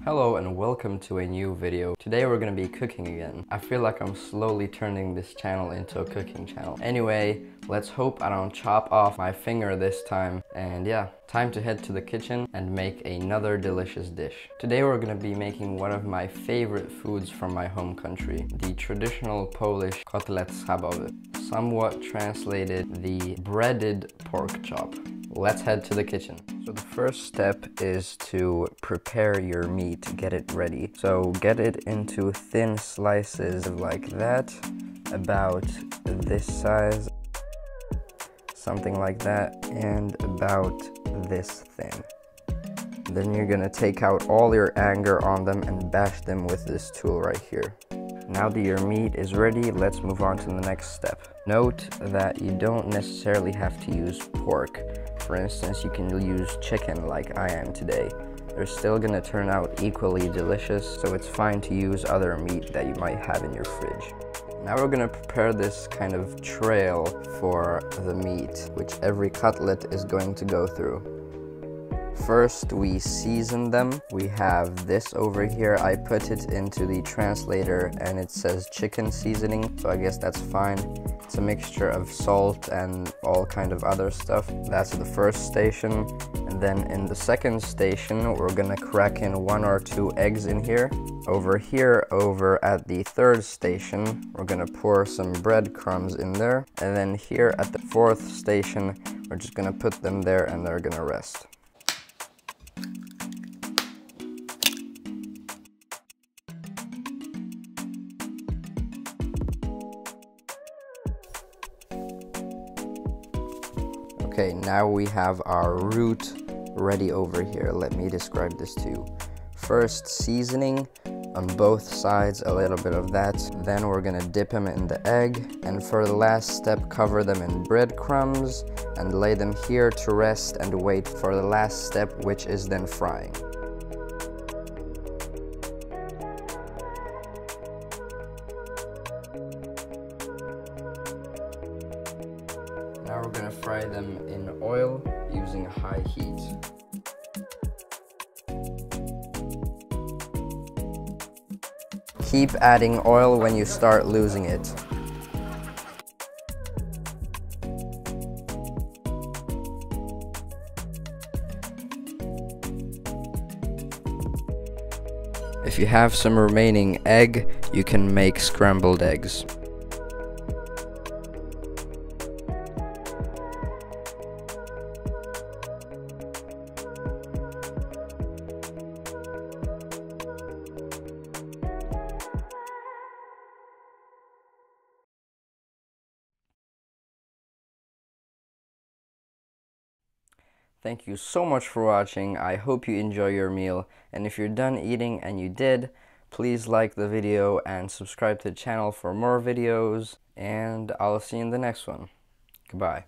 Hello and welcome to a new video. Today we're gonna be cooking again. I feel like I'm slowly turning this channel into a cooking channel. Anyway, let's hope I don't chop off my finger this time. And yeah, time to head to the kitchen and make another delicious dish. Today we're gonna be making one of my favorite foods from my home country, the traditional Polish Kotlet Schabowy. Somewhat translated, the breaded pork chop. Let's head to the kitchen. So the first step is to prepare your meat, get it ready. So get it into thin slices like that, about this size, something like that, and about this thin. Then you're gonna take out all your anger on them and bash them with this tool right here. Now that your meat is ready, let's move on to the next step. Note that you don't necessarily have to use pork. For instance, you can use chicken like I am today. They're still gonna turn out equally delicious, so it's fine to use other meat that you might have in your fridge. Now we're gonna prepare this kind of trail for the meat, which every cutlet is going to go through. First, we season them. We have this over here. I put it into the translator and it says chicken seasoning, so I guess that's fine. It's a mixture of salt and all kind of other stuff. That's the first station. And then in the second station, we're gonna crack in 1 or 2 eggs in here. Over here, over at the third station, we're gonna pour some breadcrumbs in there. And then here at the fourth station, we're just gonna put them there and they're gonna rest. Okay, now we have our root ready over here. Let me describe this to you. First, seasoning on both sides, a little bit of that. Then we're gonna dip them in the egg. And for the last step, cover them in breadcrumbs and lay them here to rest and wait for the last step, which is then frying. Now we're gonna fry them in oil using high heat. Keep adding oil when you start losing it. If you have some remaining egg, you can make scrambled eggs. Thank you so much for watching. I hope you enjoy your meal, and if you're done eating, and you did, please like the video and subscribe to the channel for more videos, and I'll see you in the next one. Goodbye.